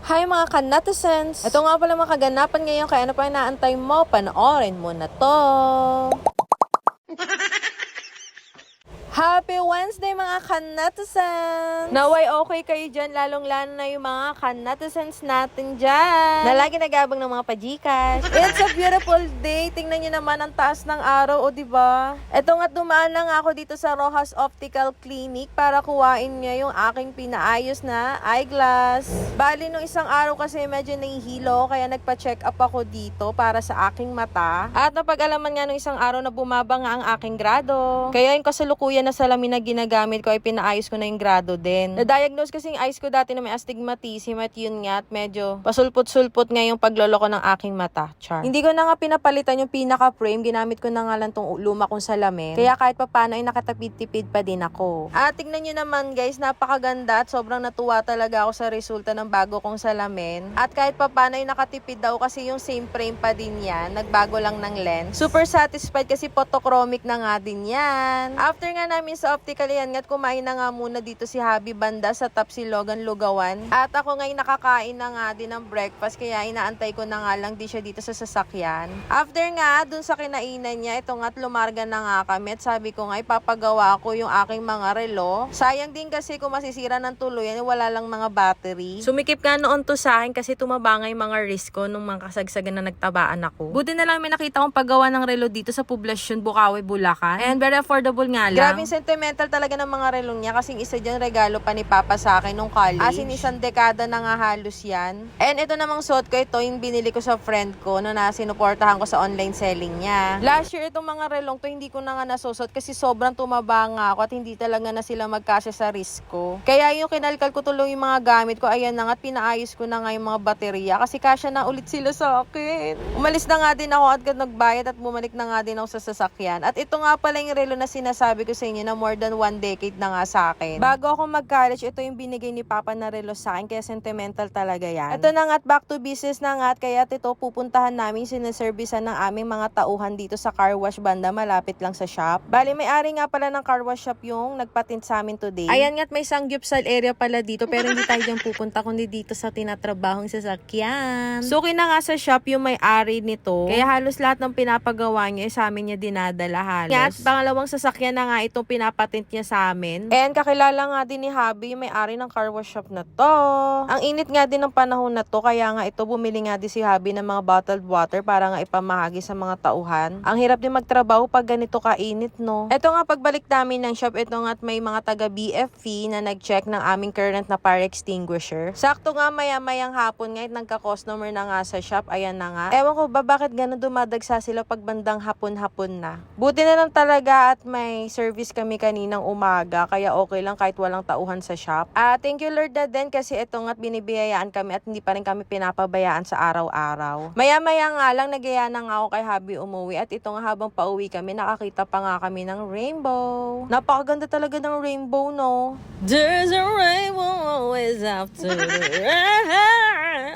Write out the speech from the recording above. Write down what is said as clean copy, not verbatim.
Hi mga kanatizens! Ito nga pala mga kaganapan ngayon, kaya ano pa inaantay mo? Panoorin mo na to! Happy Wednesday mga kanatizens! Naway okay kayo dyan, lalong-lalo na yung mga kanatizens natin dyan na lagi nagabang ng mga pajikas. It's a beautiful day! Tingnan nyo naman ang taas ng araw, o diba? Eto nga't dumaan lang ako dito sa Rojas Optical Clinic para kuhain nga yung aking pinaayos na eyeglass. Bali, nung isang araw kasi medyo nahihilo, kaya nagpa-check up ako dito para sa aking mata. At napag-alaman nga nung isang araw na bumaba nga ang aking grado. Kaya yung kasalukuyan na salamin na ginagamit ko ay pinaayos ko na yung grado din. Na-diagnose kasi yung eyes ko dati na may astigmatism at yun nga at medyo pasulpot-sulpot nga yung pagloloko ng aking mata. Char. Hindi ko na nga pinapalitan yung pinaka-frame. Ginamit ko na nga lang tong luma kong salamin. Kaya kahit papano ay nakatapid-tipid pa din ako. At tignan nyo naman guys, napakaganda at sobrang natuwa talaga ako sa resulta ng bago kong salamin. At kahit papano ay nakatipid daw kasi yung same frame pa din yan. Nagbago lang ng lens. Super satisfied kasi photochromic na nga din yan. After nga namin sa optical yan, nga't kumain na nga muna dito si Habi banda sa Tapsilogan, Lugawan. At ako ngayon nakakain na nga din ng breakfast, kaya inaantay ko na nga lang di siya dito sa sasakyan. After nga, dun sa kinainan niya, ito nga't lumarga na nga kami at sabi ko nga ipapagawa ko yung aking mga relo. Sayang din kasi kung masisira ng tuluyan, wala lang mga battery. Sumikip nga noon to sa akin kasi tumaba nga yung mga risk ko nung mga kasagsagan na nagtabaan ako. Buti na lang may nakita kong paggawa ng relo dito sa Poblacion, Bukawi, Bulacan. And very affordable nga lang. Grabe sentimental talaga ng mga relo niya kasi isa dyan regalo pa ni Papa sa akin nung college. As in isang dekada na nga halos yan. And ito namang suot ko, ito yung binili ko sa friend ko no na sinuportahan ko sa online selling niya. Last year itong mga relong to hindi ko na nga nasusot kasi sobrang tumaba nga ako at hindi talaga na sila magkasya sa risk ko. Kaya yung kinalkal ko tuloy yung mga gamit ko, ayan na nga at pinaayos ko na nga yung mga baterya kasi kasya na ulit sila sa akin. Umalis na nga din ako at nagbayad at bumalik na nga din ako sa sasakyan. At ito nga pala yung relo na sinasabi ko sa inyo na more than 1 decade na nga sa akin. Bago ako mag-college, ito yung binigay ni Papa na relo sa akin kaya sentimental talaga yan. Ito na nga at back to business na nga at kaya ito pupuntahan namin sinaservisan ng aming mga tauhan dito sa car wash banda malapit lang sa shop. Bali may-ari nga pala ng car wash shop yung nagpatint sa amin today. Ayan nga't may sanggupsal area pala dito pero hindi tayo dyan pupunta kundi dito sa tinatrabahong sasakyan. Suki na nga sa shop yung may-ari nito kaya halos lahat ng pinapagawa niya sa amin niya dinadala halos. At pangalawang sasakyan na nga itong pinapatint niya sa amin. And kakilala nga din ni Habi yung may-ari ng car wash shop na to. Ang init nga din ng panahon na to kaya nga ito bumili nga din si Habi ng mga bottled water para nga ipamahagi sa mga tauhan. Ang hirap din magtrabaho pag ganito kainit no. Ito nga pagbalik namin ng shop, ito nga at may mga taga BFP na nag-check ng aming current na fire extinguisher. Sakto nga maya-mayang hapon ngayon nagka-customer na nga sa shop. Ayan na nga. Ewan ko ba bakit ganun dumadagsa sila pag bandang hapon-hapon na. Buti na lang talaga at may service kami kaninang umaga kaya okay lang kahit walang tauhan sa shop. Thank you Lord na din kasi ito nga't binibiyayaan kami at hindi pa rin kami pinapabayaan sa araw-araw. Maya-maya nga lang nagaya na nga ako kay Habi umuwi at ito nga habang pauwi kami nakakita pa nga kami ng rainbow. Napakaganda talaga ng rainbow no. There's a rainbow always after the rain.